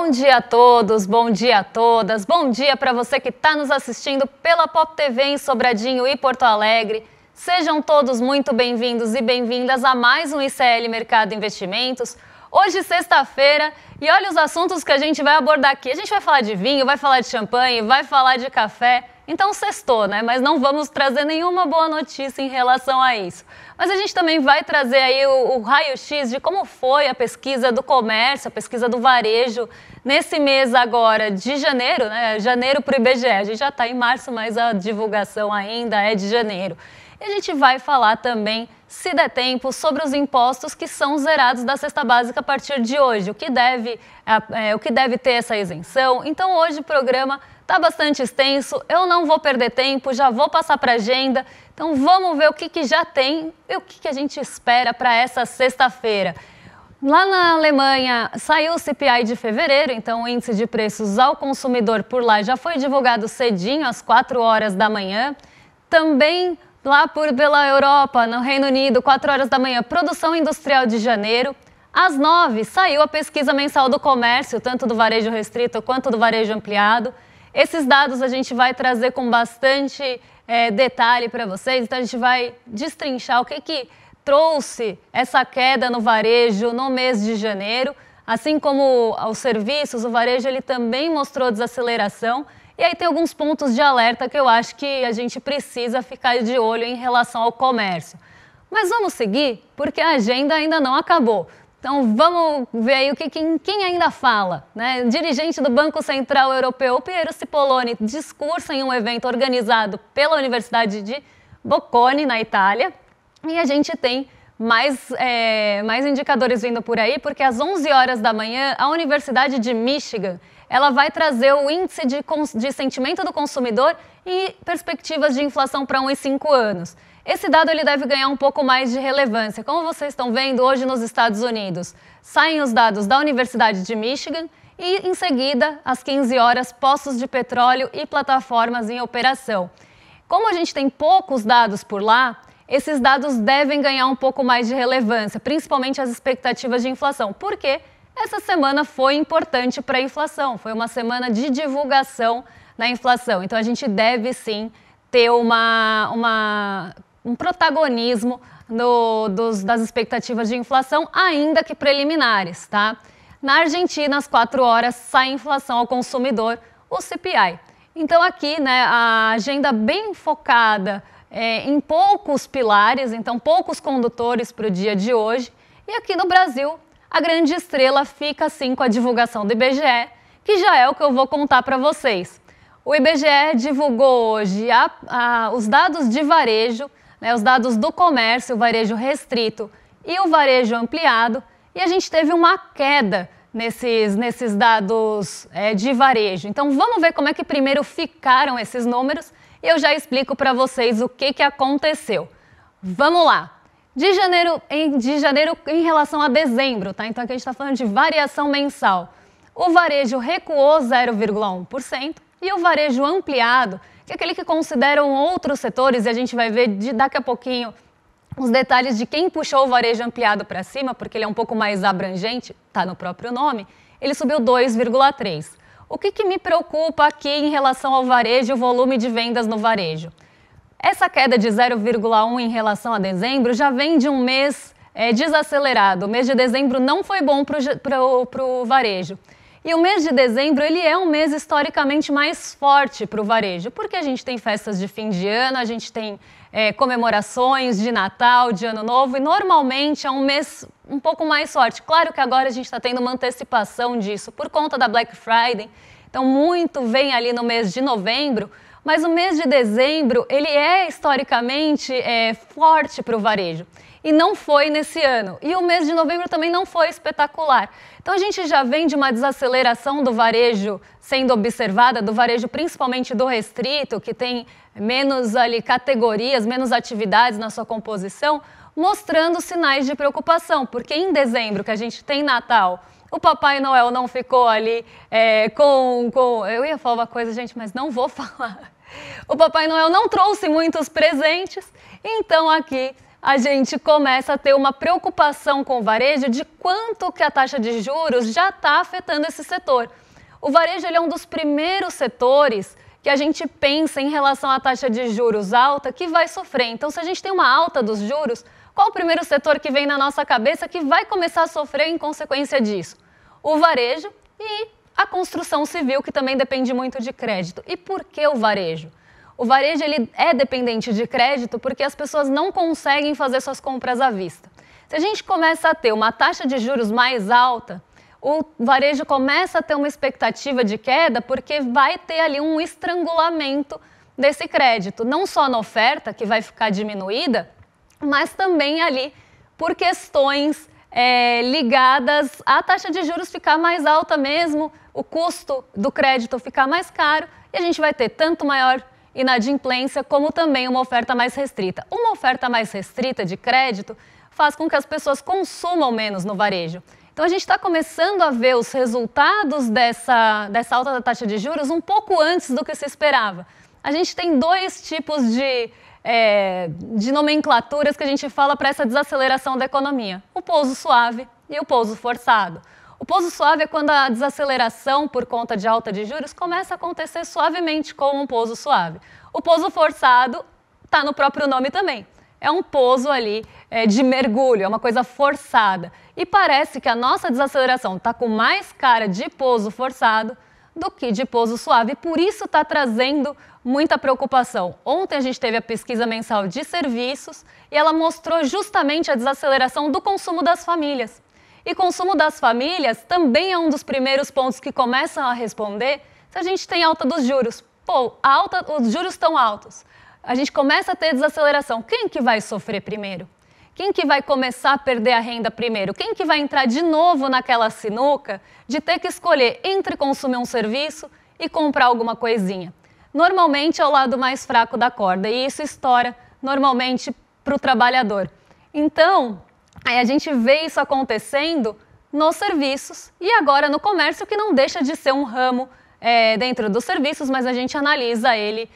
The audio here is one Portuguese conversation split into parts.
Bom dia a todos, bom dia a todas, bom dia para você que está nos assistindo pela Pop TV em Sobradinho e Porto Alegre. Sejam todos muito bem-vindos e bem-vindas a mais um ICL Mercado Investimentos. Hoje, sexta-feira, e olha os assuntos que a gente vai abordar aqui. A gente vai falar de vinho, vai falar de champanhe, vai falar de café. Então, sextou, né? Mas não vamos trazer nenhuma boa notícia em relação a isso. Mas a gente também vai trazer aí o raio-x de como foi a pesquisa do comércio, a pesquisa do varejo, nesse mês agora de janeiro, né? Janeiro para o IBGE. A gente já está em março, mas a divulgação ainda é de janeiro. E a gente vai falar também, se der tempo, sobre os impostos que são zerados da cesta básica a partir de hoje, o que deve ter essa isenção. Então hoje o programa está bastante extenso, eu não vou perder tempo, já vou passar para a agenda. Então vamos ver o que já tem e o que a gente espera para essa sexta-feira. Lá na Alemanha saiu o CPI de fevereiro, então o índice de preços ao consumidor por lá já foi divulgado cedinho, às 4 horas da manhã. Também lá pela Europa, no Reino Unido, 4 horas da manhã, produção industrial de janeiro. Às 9 saiu a pesquisa mensal do comércio, tanto do varejo restrito quanto do varejo ampliado. Esses dados a gente vai trazer com bastante detalhe para vocês, então a gente vai destrinchar o que trouxe essa queda no varejo no mês de janeiro. Assim como os serviços, o varejo ele também mostrou desaceleração. E aí tem alguns pontos de alerta que eu acho que a gente precisa ficar de olho em relação ao comércio. Mas vamos seguir, porque a agenda ainda não acabou. Então vamos ver aí quem ainda fala, né? Dirigente do Banco Central Europeu, Piero Cipollone, discursa em um evento organizado pela Universidade de Bocconi, na Itália. E a gente tem mais indicadores vindo por aí, porque às 11 horas da manhã, a Universidade de Michigan ela vai trazer o índice de sentimento do consumidor e perspectivas de inflação para 1 e 5 anos. Esse dado ele deve ganhar um pouco mais de relevância. Como vocês estão vendo, hoje nos Estados Unidos, saem os dados da Universidade de Michigan e, em seguida, às 15 horas, postos de petróleo e plataformas em operação. Como a gente tem poucos dados por lá, esses dados devem ganhar um pouco mais de relevância, principalmente as expectativas de inflação. Por quê? Essa semana foi importante para a inflação, foi uma semana de divulgação da inflação. Então, a gente deve sim ter um protagonismo das expectativas de inflação, ainda que preliminares, tá? Na Argentina, às 4 horas, sai a inflação ao consumidor, o CPI. Então, aqui, né, a agenda bem focada em poucos pilares, então poucos condutores para o dia de hoje. E aqui no Brasil, a grande estrela fica assim com a divulgação do IBGE, que já é o que eu vou contar para vocês. O IBGE divulgou hoje os dados de varejo, né, os dados do comércio, o varejo restrito e o varejo ampliado, e a gente teve uma queda nesses dados de varejo. Então vamos ver como é que primeiro ficaram esses números e eu já explico para vocês o que aconteceu. Vamos lá! De janeiro em relação a dezembro, tá? Então aqui a gente está falando de variação mensal. O varejo recuou 0,1% e o varejo ampliado, que é aquele que consideram outros setores, e a gente vai ver daqui a pouquinho os detalhes de quem puxou o varejo ampliado para cima, porque ele é um pouco mais abrangente, tá no próprio nome, ele subiu 2,3%. O que me preocupa aqui em relação ao varejo e o volume de vendas no varejo? Essa queda de 0,1 em relação a dezembro já vem de um mês desacelerado. O mês de dezembro não foi bom para o varejo. E o mês de dezembro ele é um mês historicamente mais forte para o varejo, porque a gente tem festas de fim de ano, a gente tem comemorações de Natal, de Ano Novo, e normalmente é um mês um pouco mais forte. Claro que agora a gente está tendo uma antecipação disso por conta da Black Friday, então muito vem ali no mês de novembro, mas o mês de dezembro, ele é historicamente forte para o varejo. E não foi nesse ano. E o mês de novembro também não foi espetacular. Então a gente já vem de uma desaceleração do varejo sendo observada, do varejo principalmente do restrito, que tem menos ali categorias, menos atividades na sua composição, mostrando sinais de preocupação. Porque em dezembro, que a gente tem Natal, o Papai Noel não ficou ali eu ia falar uma coisa, gente, mas não vou falar. O Papai Noel não trouxe muitos presentes, então aqui a gente começa a ter uma preocupação com o varejo de quanto que a taxa de juros já está afetando esse setor. O varejo ele é um dos primeiros setores que a gente pensa em relação à taxa de juros alta que vai sofrer. Então, se a gente tem uma alta dos juros, qual o primeiro setor que vem na nossa cabeça que vai começar a sofrer em consequência disso? O varejo e a construção civil, que também depende muito de crédito. E por que o varejo? O varejo ele é dependente de crédito porque as pessoas não conseguem fazer suas compras à vista. Se a gente começa a ter uma taxa de juros mais alta, o varejo começa a ter uma expectativa de queda porque vai ter ali um estrangulamento desse crédito, não só na oferta, que vai ficar diminuída, mas também ali por questões ligadas à taxa de juros ficar mais alta mesmo, o custo do crédito ficar mais caro e a gente vai ter tanto maior inadimplência como também uma oferta mais restrita. Uma oferta mais restrita de crédito faz com que as pessoas consumam menos no varejo. Então, a gente está começando a ver os resultados dessa alta da taxa de juros um pouco antes do que se esperava. A gente tem dois tipos de nomenclaturas que a gente fala para essa desaceleração da economia. O pouso suave e o pouso forçado. O pouso suave é quando a desaceleração por conta de alta de juros começa a acontecer suavemente, como um pouso suave. O pouso forçado está no próprio nome também. É um pouso ali de mergulho, é uma coisa forçada. E parece que a nossa desaceleração está com mais cara de pouso forçado do que de pouso suave. E por isso está trazendo muita preocupação. Ontem a gente teve a pesquisa mensal de serviços e ela mostrou justamente a desaceleração do consumo das famílias. E consumo das famílias também é um dos primeiros pontos que começam a responder se a gente tem alta dos juros. Pô, os juros estão altos. A gente começa a ter desaceleração. Quem que vai sofrer primeiro? Quem que vai começar a perder a renda primeiro? Quem que vai entrar de novo naquela sinuca de ter que escolher entre consumir um serviço e comprar alguma coisinha? Normalmente é o lado mais fraco da corda e isso estoura normalmente para o trabalhador. Então, aí a gente vê isso acontecendo nos serviços e agora no comércio, que não deixa de ser um ramo dentro dos serviços, mas a gente analisa ele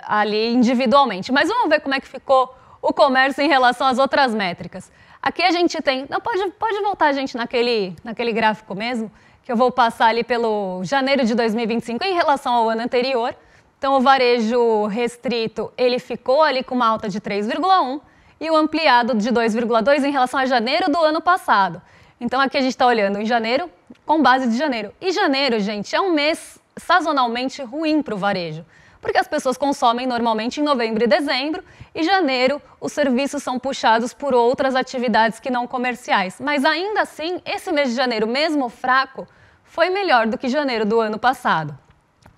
ali individualmente. Mas vamos ver como é que ficou o comércio em relação às outras métricas. Aqui a gente tem... Não, pode voltar, gente, naquele gráfico mesmo, que eu vou passar ali pelo janeiro de 2025 em relação ao ano anterior. Então, o varejo restrito, ele ficou ali com uma alta de 3,1 e o ampliado de 2,2 em relação a janeiro do ano passado. Então, aqui a gente está olhando em janeiro com base de janeiro. E janeiro, gente, é um mês sazonalmente ruim para o varejo, porque as pessoas consomem normalmente em novembro e dezembro, e janeiro os serviços são puxados por outras atividades que não comerciais. Mas ainda assim, esse mês de janeiro, mesmo fraco, foi melhor do que janeiro do ano passado.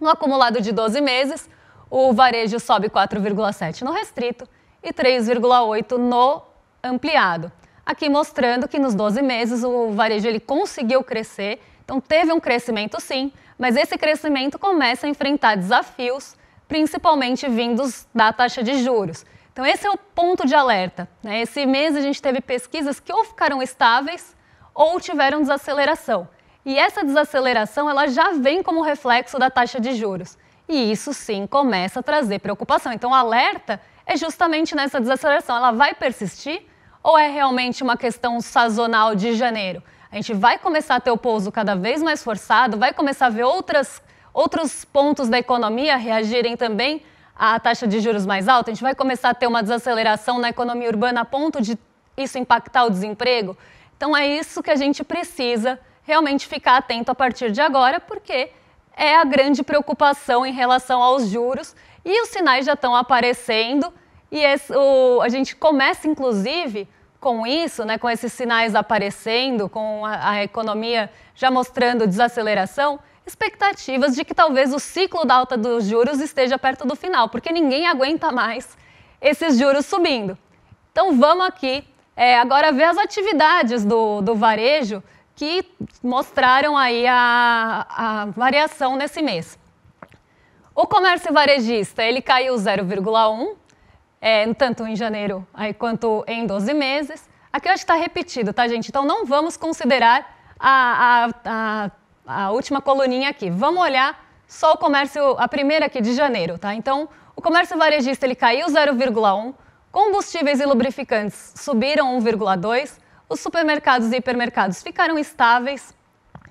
No acumulado de 12 meses, o varejo sobe 4,7 no restrito e 3,8 no ampliado. Aqui mostrando que nos 12 meses o varejo ele conseguiu crescer, então teve um crescimento sim, mas esse crescimento começa a enfrentar desafios, principalmente vindos da taxa de juros. Então esse é o ponto de alerta, né? Esse mês a gente teve pesquisas que ou ficaram estáveis ou tiveram desaceleração. E essa desaceleração ela já vem como reflexo da taxa de juros. E isso sim começa a trazer preocupação. Então o alerta é justamente nessa desaceleração. Ela vai persistir ou é realmente uma questão sazonal de janeiro? A gente vai começar a ter o pouso cada vez mais forçado, vai começar a ver outros pontos da economia reagirem também à taxa de juros mais alta? A gente vai começar a ter uma desaceleração na economia urbana a ponto de isso impactar o desemprego? Então é isso que a gente precisa realmente ficar atento a partir de agora, porque é a grande preocupação em relação aos juros e os sinais já estão aparecendo e a gente começa inclusive com isso, né, com esses sinais aparecendo, com a economia já mostrando desaceleração, expectativas de que talvez o ciclo da alta dos juros esteja perto do final, porque ninguém aguenta mais esses juros subindo. Então vamos aqui agora ver as atividades do varejo que mostraram aí a variação nesse mês. O comércio varejista ele caiu 0,1, tanto em janeiro quanto em 12 meses. Aqui eu acho que está repetido, tá, gente? Então não vamos considerar a última coluninha aqui. Vamos olhar só o comércio, a primeira aqui de janeiro, tá? Então o comércio varejista ele caiu 0,1, Combustíveis e lubrificantes subiram 1,2%, os supermercados e hipermercados ficaram estáveis,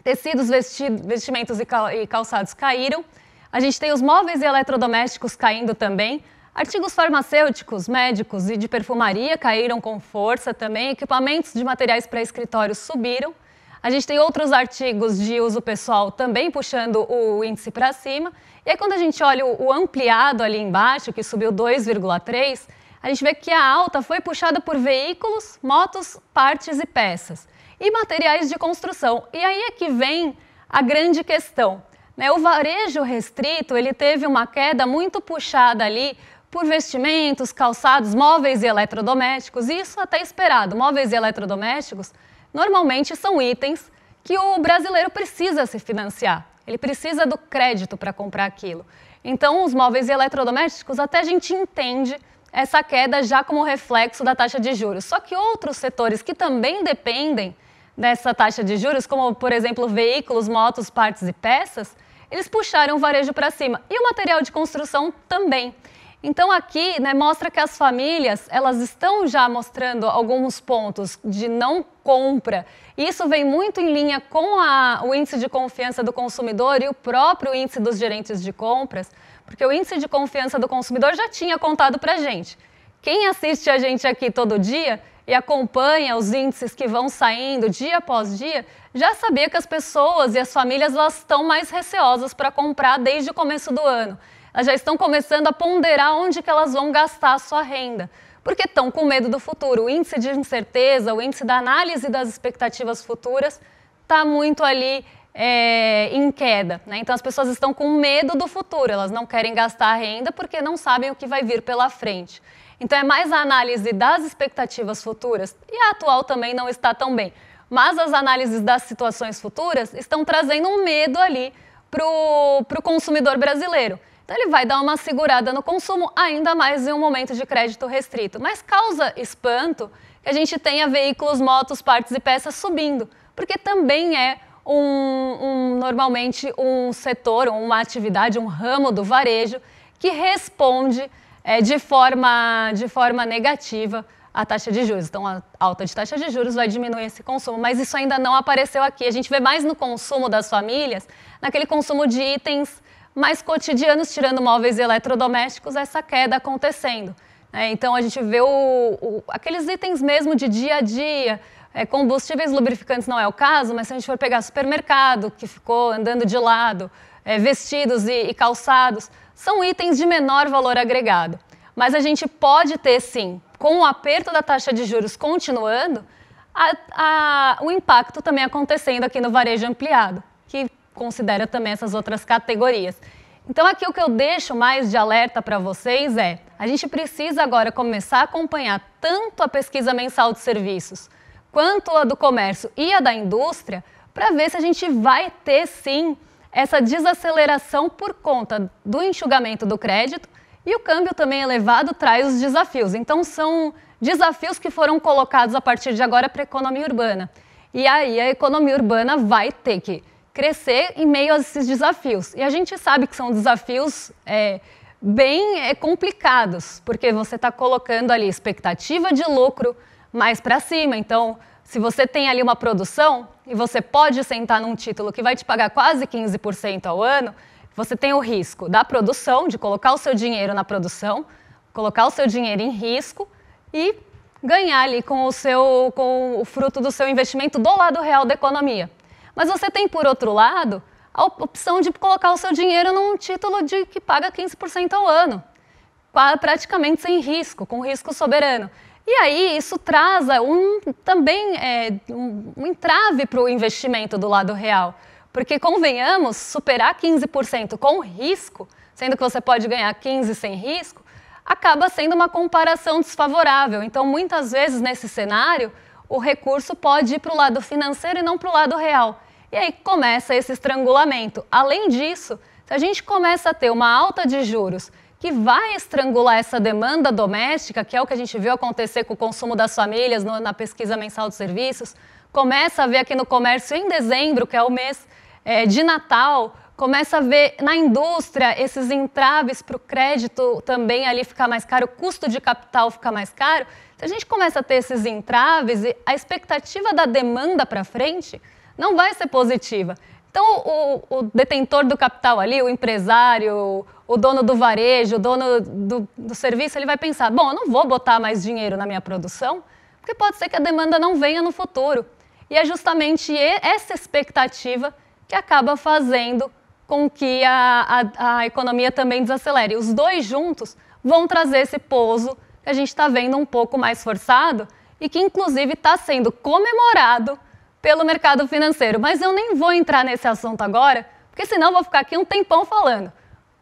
tecidos, vestimentos e calçados caíram, a gente tem os móveis e eletrodomésticos caindo também, artigos farmacêuticos, médicos e de perfumaria caíram com força também, equipamentos de materiais para escritórios subiram, a gente tem outros artigos de uso pessoal também puxando o índice para cima, e aí quando a gente olha o ampliado ali embaixo, que subiu 2,3%, a gente vê que a alta foi puxada por veículos, motos, partes e peças e materiais de construção. E aí é que vem a grande questão, né? O varejo restrito ele teve uma queda muito puxada ali por vestimentos, calçados, móveis e eletrodomésticos, e isso até esperado. Móveis e eletrodomésticos normalmente são itens que o brasileiro precisa se financiar, ele precisa do crédito para comprar aquilo. Então os móveis e eletrodomésticos até a gente entende essa queda já como reflexo da taxa de juros. Só que outros setores que também dependem dessa taxa de juros, como, por exemplo, veículos, motos, partes e peças, eles puxaram o varejo para cima. E o material de construção também. Então, aqui, né, mostra que as famílias elas estão já mostrando alguns pontos de não compra. Isso vem muito em linha com o índice de confiança do consumidor e o próprio índice dos gerentes de compras, porque o índice de confiança do consumidor já tinha contado para a gente. Quem assiste a gente aqui todo dia e acompanha os índices que vão saindo dia após dia, já sabia que as pessoas e as famílias elas estão mais receosas para comprar desde o começo do ano. Elas já estão começando a ponderar onde que elas vão gastar a sua renda, porque estão com medo do futuro. O índice de incerteza, o índice da análise das expectativas futuras está muito ali em queda, né? Então as pessoas estão com medo do futuro, elas não querem gastar a renda porque não sabem o que vai vir pela frente. Então é mais a análise das expectativas futuras, e a atual também não está tão bem, mas as análises das situações futuras estão trazendo um medo ali para o consumidor brasileiro. Então ele vai dar uma segurada no consumo, ainda mais em um momento de crédito restrito. Mas causa espanto que a gente tenha veículos, motos, partes e peças subindo, porque também é normalmente um setor, uma atividade, um ramo do varejo que responde de forma negativa à taxa de juros. Então, a alta de taxa de juros vai diminuir esse consumo, mas isso ainda não apareceu aqui. A gente vê mais no consumo das famílias, naquele consumo de itens mais cotidianos, tirando móveis e eletrodomésticos, essa queda acontecendo. Então, a gente vê aqueles itens mesmo de dia a dia, combustíveis lubrificantes não é o caso, mas se a gente for pegar supermercado, que ficou andando de lado, vestidos e calçados, são itens de menor valor agregado. Mas a gente pode ter, sim, com o aperto da taxa de juros continuando, o impacto também acontecendo aqui no varejo ampliado, que considera também essas outras categorias. Então aqui o que eu deixo mais de alerta para vocês a gente precisa agora começar a acompanhar tanto a pesquisa mensal de serviços, quanto a do comércio e a da indústria, para ver se a gente vai ter, sim, essa desaceleração por conta do enxugamento do crédito, e o câmbio também elevado traz os desafios. Então são desafios que foram colocados a partir de agora para a economia urbana. E aí a economia urbana vai ter que crescer em meio a esses desafios. E a gente sabe que são desafios bem complicados, porque você está colocando ali expectativa de lucro mais para cima. Então, se você tem ali uma produção e você pode sentar num título que vai te pagar quase 15% ao ano, você tem o risco da produção, de colocar o seu dinheiro na produção, colocar o seu dinheiro em risco e ganhar ali com o fruto do seu investimento do lado real da economia. Mas você tem, por outro lado, a opção de colocar o seu dinheiro num título que paga 15% ao ano, praticamente sem risco, com risco soberano. E aí isso traz também um entrave para o investimento do lado real, porque convenhamos, superar 15% com risco, sendo que você pode ganhar 15% sem risco, acaba sendo uma comparação desfavorável. Então, muitas vezes, nesse cenário, o recurso pode ir para o lado financeiro e não para o lado real. E aí começa esse estrangulamento. Além disso, se a gente começa a ter uma alta de juros que vai estrangular essa demanda doméstica, que é o que a gente viu acontecer com o consumo das famílias na pesquisa mensal de serviços, começa a ver aqui no comércio em dezembro, que é o mês de Natal, começa a ver na indústria esses entraves para o crédito também ali ficar mais caro, o custo de capital ficar mais caro. Se a gente começa a ter esses entraves, a expectativa da demanda para frente não vai ser positiva. Então, o detentor do capital ali, o empresário, o dono do varejo, o dono do serviço, ele vai pensar, bom, eu não vou botar mais dinheiro na minha produção, porque pode ser que a demanda não venha no futuro. E é justamente essa expectativa que acaba fazendo com que a economia também desacelere. Os dois juntos vão trazer esse pouso que a gente está vendo um pouco mais forçado e que, inclusive, está sendo comemorado pelo mercado financeiro. Mas eu nem vou entrar nesse assunto agora, porque senão eu vou ficar aqui um tempão falando.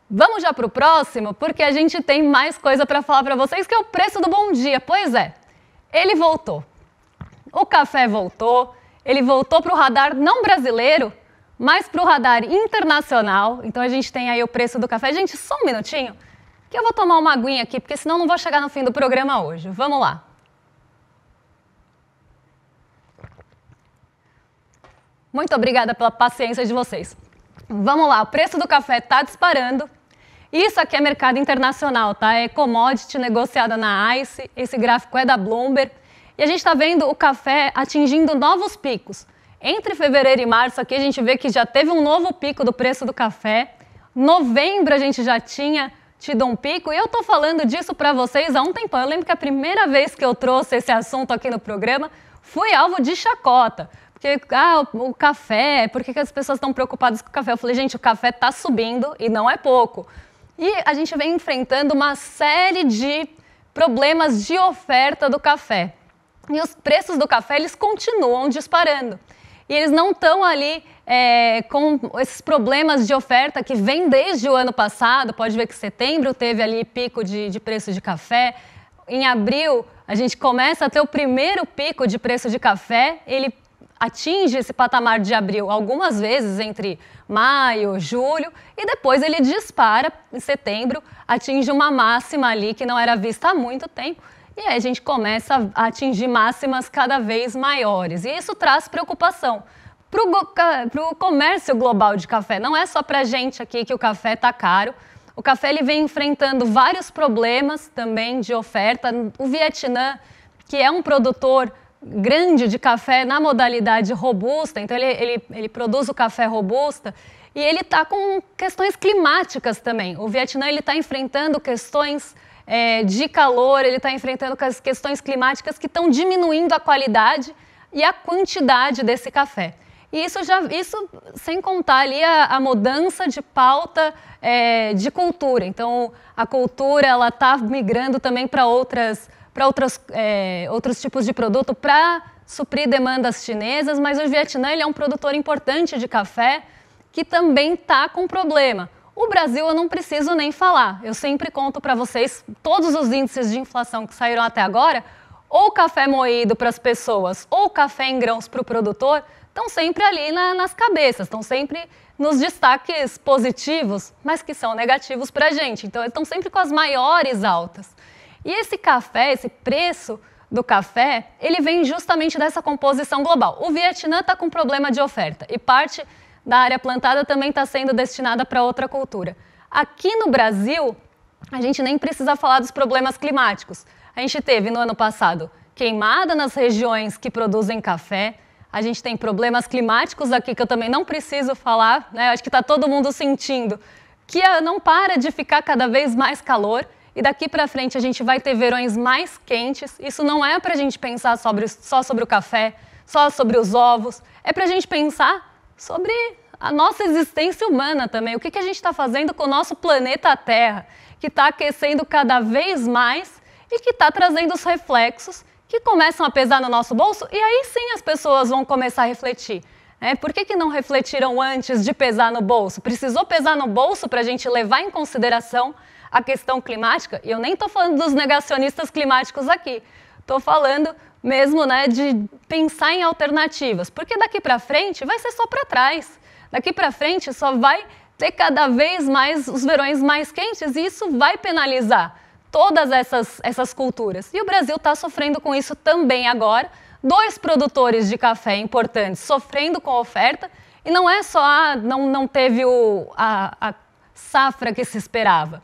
Vamos já para o próximo, porque a gente tem mais coisa para falar para vocês, que é o preço do Bom Dia. Pois é, ele voltou. O café voltou, ele voltou para o radar não brasileiro, mas para o radar internacional. Então a gente tem aí o preço do café. Gente, só um minutinho, que eu vou tomar uma aguinha aqui, porque senão não vou chegar no fim do programa hoje. Vamos lá. Muito obrigada pela paciência de vocês. Vamos lá, o preço do café está disparando. Isso aqui é mercado internacional, tá? É commodity negociada na ICE, esse gráfico é da Bloomberg. E a gente está vendo o café atingindo novos picos. Entre fevereiro e março aqui a gente vê que já teve um novo pico do preço do café. Novembro a gente já tinha tido um pico e eu estou falando disso para vocês há um tempão. Eu lembro que a primeira vez que eu trouxe esse assunto aqui no programa fui alvo de chacota. Porque, o café, por que as pessoas estão preocupadas com o café? Eu falei, gente, o café está subindo e não é pouco. E a gente vem enfrentando uma série de problemas de oferta do café. E os preços do café, eles continuam disparando. E eles não estão ali com esses problemas de oferta que vem desde o ano passado. Pode ver que setembro teve ali pico de preço de café. Em abril, a gente começa a ter o primeiro pico de preço de café. Ele atinge esse patamar de abril algumas vezes entre maio, julho, e depois ele dispara em setembro, atinge uma máxima ali que não era vista há muito tempo. E aí a gente começa a atingir máximas cada vez maiores. E isso traz preocupação para o comércio global de café. Não é só para a gente aqui que o café está caro. O café ele vem enfrentando vários problemas também de oferta. O Vietnã, que é um produtor grande de café na modalidade robusta, então ele produz o café robusta, e ele está com questões climáticas também. O Vietnã está enfrentando questões de calor, ele está enfrentando questões climáticas que estão diminuindo a qualidade e a quantidade desse café. E isso sem contar ali a mudança de pauta de cultura. Então, a cultura está migrando também para outros tipos de produto para suprir demandas chinesas, mas o Vietnã ele é um produtor importante de café que também está com problema. O Brasil eu não preciso nem falar, eu sempre conto para vocês todos os índices de inflação que saíram até agora, ou café moído para as pessoas, ou café em grãos para o produtor, estão sempre ali nas cabeças, estão sempre nos destaques positivos, mas que são negativos para a gente, então estão sempre com as maiores altas. E esse café, esse preço do café, ele vem justamente dessa composição global. O Vietnã está com problema de oferta e parte da área plantada também está sendo destinada para outra cultura. Aqui no Brasil, a gente nem precisa falar dos problemas climáticos. A gente teve no ano passado queimada nas regiões que produzem café, a gente tem problemas climáticos aqui que eu também não preciso falar, né? Acho que está todo mundo sentindo que não para de ficar cada vez mais calor. E daqui para frente a gente vai ter verões mais quentes. Isso não é para a gente pensar só sobre o café, só sobre os ovos. É para a gente pensar sobre a nossa existência humana também. O que a gente está fazendo com o nosso planeta Terra, que está aquecendo cada vez mais e que está trazendo os reflexos que começam a pesar no nosso bolso. E aí sim as pessoas vão começar a refletir. Por que não refletiram antes de pesar no bolso? Precisou pesar no bolso para a gente levar em consideração a questão climática? E eu nem estou falando dos negacionistas climáticos aqui. Estou falando mesmo de pensar em alternativas. Porque daqui para frente vai ser só para trás. Daqui para frente só vai ter cada vez mais os verões mais quentes e isso vai penalizar todas essas culturas. E o Brasil está sofrendo com isso também agora. 2 produtores de café importantes sofrendo com a oferta E não é só, não teve a safra que se esperava.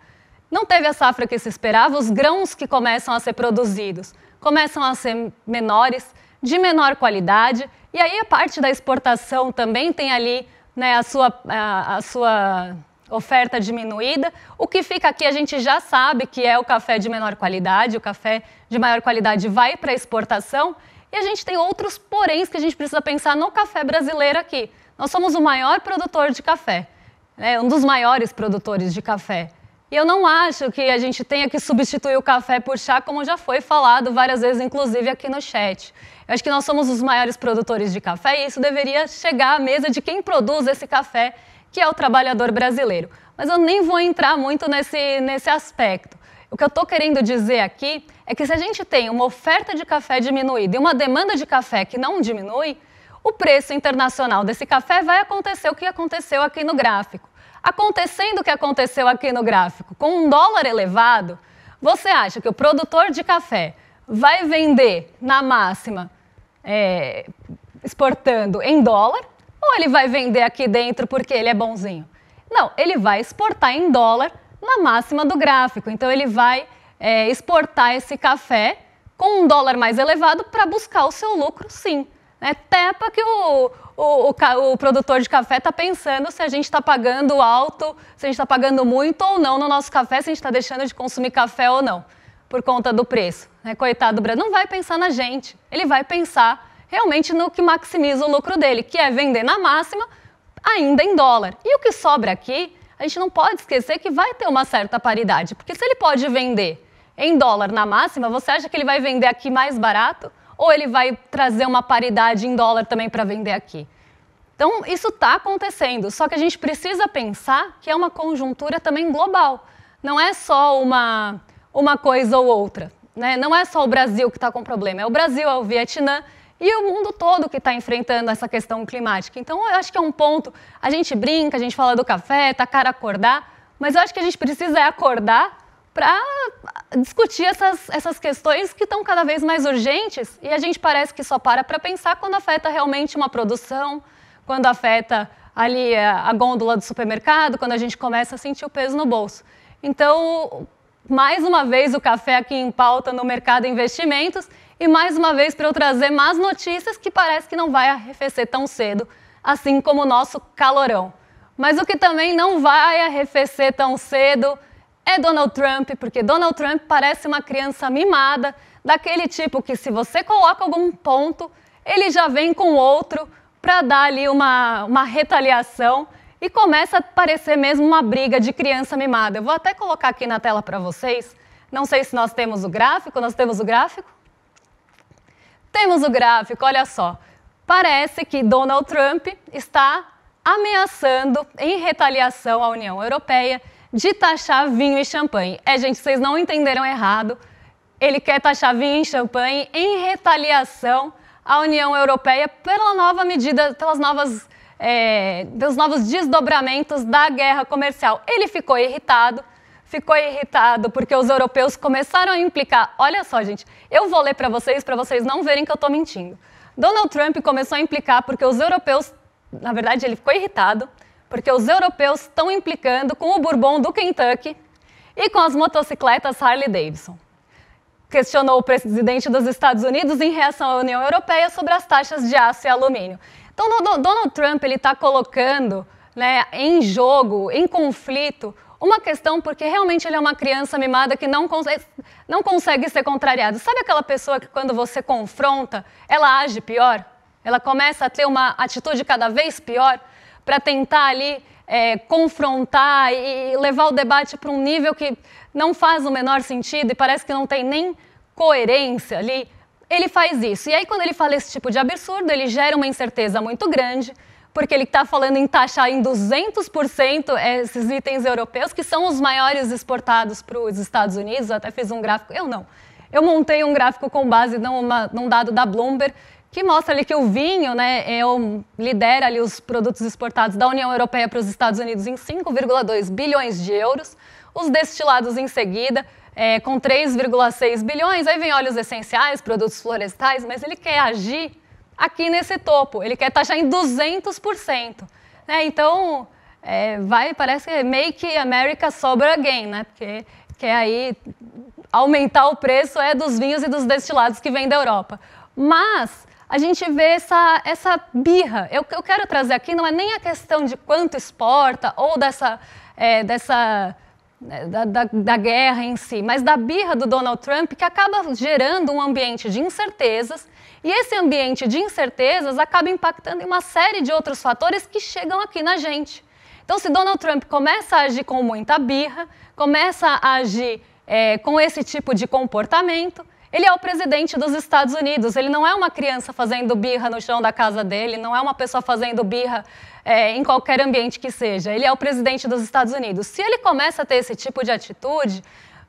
Não teve a safra que se esperava, os grãos que começam a ser produzidos começam a ser menores, de menor qualidade, e aí a parte da exportação também tem ali, né, a sua oferta diminuída. O que fica aqui a gente já sabe que é o café de menor qualidade, o café de maior qualidade vai para exportação, e a gente tem outros poréns que a gente precisa pensar no café brasileiro aqui. Nós somos o maior produtor de café, né, um dos maiores produtores de café. E eu não acho que a gente tenha que substituir o café por chá, como já foi falado várias vezes, inclusive aqui no chat. Eu acho que nós somos os maiores produtores de café e isso deveria chegar à mesa de quem produz esse café, que é o trabalhador brasileiro. Mas eu nem vou entrar muito nesse aspecto. O que eu estou querendo dizer aqui é que se a gente tem uma oferta de café diminuída e uma demanda de café que não diminui, o preço internacional desse café vai acontecer o que aconteceu aqui no gráfico. Acontecendo o que aconteceu aqui no gráfico, com um dólar elevado, você acha que o produtor de café vai vender na máxima exportando em dólar ou ele vai vender aqui dentro porque ele é bonzinho? Não, ele vai exportar em dólar na máxima do gráfico. Então ele vai exportar esse café com um dólar mais elevado para buscar o seu lucro, sim. Tepa que o produtor de café está pensando se a gente está pagando alto, se a gente está pagando muito ou não no nosso café, se a gente está deixando de consumir café ou não, por conta do preço. Coitado do Brasil, não vai pensar na gente, ele vai pensar realmente no que maximiza o lucro dele, que é vender na máxima, ainda em dólar. E o que sobra aqui, a gente não pode esquecer que vai ter uma certa paridade, porque se ele pode vender em dólar na máxima, você acha que ele vai vender aqui mais barato? Ou ele vai trazer uma paridade em dólar também para vender aqui? Então, isso está acontecendo, só que a gente precisa pensar que é uma conjuntura também global. Não é só uma coisa ou outra, né? Não é só o Brasil que está com problema, é o Brasil, é o Vietnã e o mundo todo que está enfrentando essa questão climática. Então, eu acho que é um ponto, a gente brinca, a gente fala do café, tá cara acordar, mas eu acho que a gente precisa acordar para discutir essas questões que estão cada vez mais urgentes e a gente parece que só para pensar quando afeta realmente uma produção, quando afeta ali a gôndola do supermercado, quando a gente começa a sentir o peso no bolso. Então, mais uma vez o café aqui em pauta no Mercado Investimentos e mais uma vez para eu trazer más notícias que parece que não vai arrefecer tão cedo, assim como o nosso calorão. Mas o que também não vai arrefecer tão cedo é Donald Trump, porque Donald Trump parece uma criança mimada, daquele tipo que se você coloca algum ponto, ele já vem com outro para dar ali uma retaliação e começa a parecer mesmo uma briga de criança mimada. Eu vou até colocar aqui na tela para vocês, não sei se nós temos o gráfico, Temos o gráfico, olha só. Parece que Donald Trump está ameaçando, em retaliação à União Europeia, de taxar vinho e champanhe. Gente, vocês não entenderam errado. Ele quer taxar vinho e champanhe em retaliação à União Europeia pela nova medida, pelos novos desdobramentos da guerra comercial. Ele ficou irritado porque os europeus começaram a implicar. Olha só, gente, eu vou ler para vocês não verem que eu estou mentindo. Donald Trump começou a implicar porque os europeus, na verdade, ele ficou irritado, porque os europeus estão implicando com o Bourbon do Kentucky e com as motocicletas Harley Davidson. Questionou o presidente dos Estados Unidos em reação à União Europeia sobre as taxas de aço e alumínio. Então, Donald Trump está colocando, né, em jogo, em conflito, uma questão porque realmente ele é uma criança mimada que não consegue ser contrariado. Sabe aquela pessoa que quando você confronta, ela age pior? Ela começa a ter uma atitude cada vez pior? Para tentar ali confrontar e levar o debate para um nível que não faz o menor sentido e parece que não tem nem coerência ali, ele faz isso. E aí, quando ele fala esse tipo de absurdo, ele gera uma incerteza muito grande, porque ele está falando em taxar em 200% esses itens europeus, que são os maiores exportados para os Estados Unidos. Eu até fiz um gráfico, eu montei um gráfico com base num dado da Bloomberg, que mostra ali que o vinho, né, lidera ali os produtos exportados da União Europeia para os Estados Unidos em 5,2 bilhões de euros, os destilados em seguida com 3,6 bilhões, aí vem óleos essenciais, produtos florestais, mas ele quer agir aqui nesse topo. Ele quer taxar em 200%. Né? Então, parece que Make America Sober Again, né? Porque quer aí aumentar o preço dos vinhos e dos destilados que vêm da Europa. Mas a gente vê essa birra. Eu quero trazer aqui não é nem a questão de quanto exporta ou da guerra em si, mas da birra do Donald Trump, que acaba gerando um ambiente de incertezas, e esse ambiente de incertezas acaba impactando em uma série de outros fatores que chegam aqui na gente. Então, se Donald Trump começa a agir com muita birra, começa a agir com esse tipo de comportamento, ele é o presidente dos Estados Unidos, ele não é uma criança fazendo birra no chão da casa dele, não é uma pessoa fazendo birra em qualquer ambiente que seja, ele é o presidente dos Estados Unidos. Se ele começa a ter esse tipo de atitude,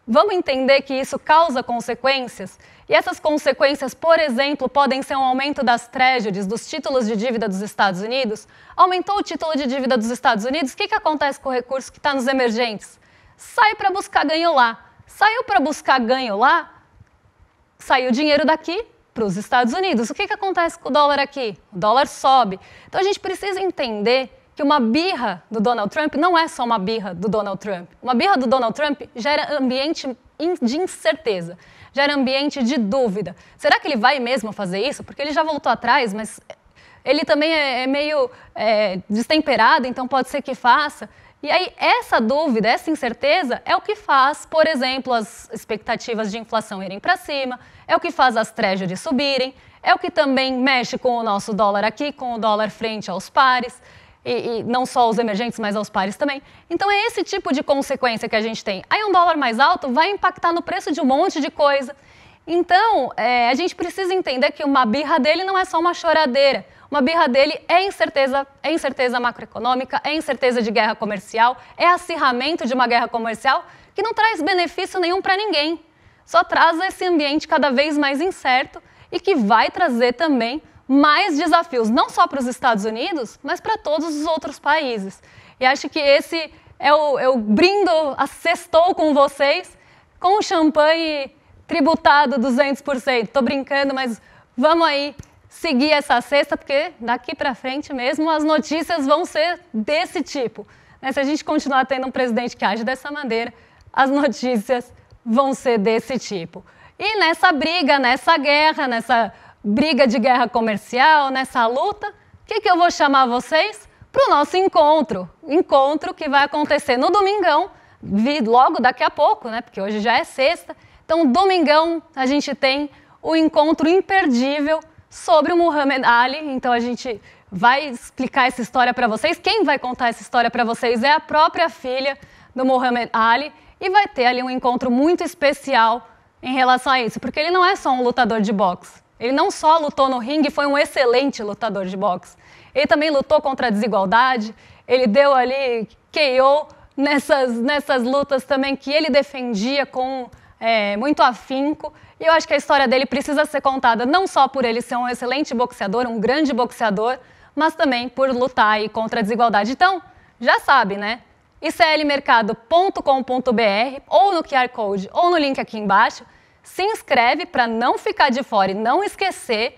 vamos entender que isso causa consequências, e essas consequências, por exemplo, podem ser um aumento das treasuries, dos títulos de dívida dos Estados Unidos. Aumentou o título de dívida dos Estados Unidos, o que acontece com o recurso que está nos emergentes? Sai para buscar ganho lá. Saiu para buscar ganho lá, saiu dinheiro daqui para os Estados Unidos. O que acontece com o dólar aqui? O dólar sobe. Então a gente precisa entender que uma birra do Donald Trump não é só uma birra do Donald Trump. Uma birra do Donald Trump gera ambiente de incerteza, gera ambiente de dúvida. Será que ele vai mesmo fazer isso? Porque ele já voltou atrás, mas ele também é meio destemperado, então pode ser que faça. E aí, essa dúvida, essa incerteza é o que faz, por exemplo, as expectativas de inflação irem para cima, é o que faz as treasuries subirem, é o que também mexe com o nosso dólar aqui, com o dólar frente aos pares, e não só aos emergentes, mas aos pares também. Então, é esse tipo de consequência que a gente tem. Aí, um dólar mais alto vai impactar no preço de um monte de coisa. Então, a gente precisa entender que uma birra dele não é só uma choradeira. Uma birra dele é incerteza macroeconômica, é incerteza de guerra comercial, é acirramento de uma guerra comercial que não traz benefício nenhum para ninguém. Só traz esse ambiente cada vez mais incerto e que vai trazer também mais desafios, não só para os Estados Unidos, mas para todos os outros países. E acho que esse eu brindo, sextou com vocês, com o champanhe tributado 200%. Estou brincando, mas vamos aí seguir essa sexta, porque daqui para frente mesmo as notícias vão ser desse tipo. Se a gente continuar tendo um presidente que age dessa maneira, as notícias vão ser desse tipo. E nessa briga, nessa briga de guerra comercial, nessa luta, o que eu vou chamar vocês? Para o nosso encontro que vai acontecer no domingão, logo daqui a pouco, né? Porque hoje já é sexta. Então, domingão, a gente tem o encontro imperdível sobre o Muhammad Ali. Então, a gente vai explicar essa história para vocês. Quem vai contar essa história para vocês é a própria filha do Muhammad Ali. E vai ter ali um encontro muito especial em relação a isso, porque ele não é só um lutador de boxe. Ele não só lutou no ringue, foi um excelente lutador de boxe. Ele também lutou contra a desigualdade, ele deu ali KO nessas lutas também que ele defendia com muito afinco. E eu acho que a história dele precisa ser contada não só por ele ser um excelente boxeador, um grande boxeador, mas também por lutar aí contra a desigualdade. Então, já sabe, né? iclmercado.com.br ou no QR Code ou no link aqui embaixo. Se inscreve para não ficar de fora e não esquecer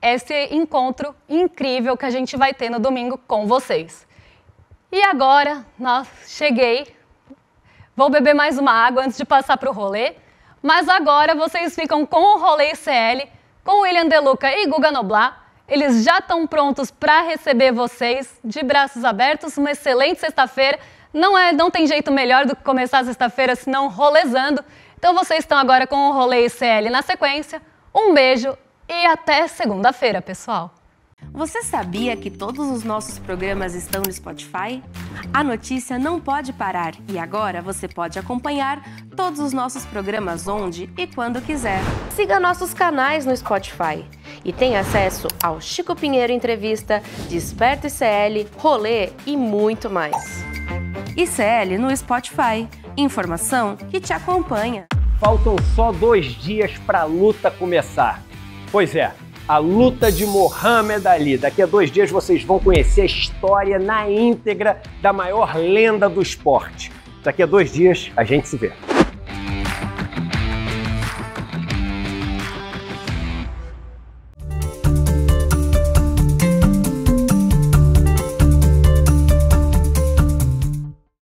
esse encontro incrível que a gente vai ter no domingo com vocês. E agora, cheguei. Vou beber mais uma água antes de passar para o rolê. Mas agora vocês ficam com o Rolê ICL, com William De Luca e Guga Noblat. Eles já estão prontos para receber vocês de braços abertos. Uma excelente sexta-feira. Não tem jeito melhor do que começar a sexta-feira senão rolezando. Então vocês estão agora com o Rolê ICL na sequência. Um beijo e até segunda-feira, pessoal. Você sabia que todos os nossos programas estão no Spotify? A notícia não pode parar e agora você pode acompanhar todos os nossos programas onde e quando quiser. Siga nossos canais no Spotify e tenha acesso ao Chico Pinheiro Entrevista, Desperta ICL, Rolê e muito mais. ICL no Spotify. Informação que te acompanha. Faltam só 2 dias para a luta começar. Pois é, a luta de Muhammad Ali. Daqui a 2 dias vocês vão conhecer a história na íntegra da maior lenda do esporte. Daqui a 2 dias a gente se vê.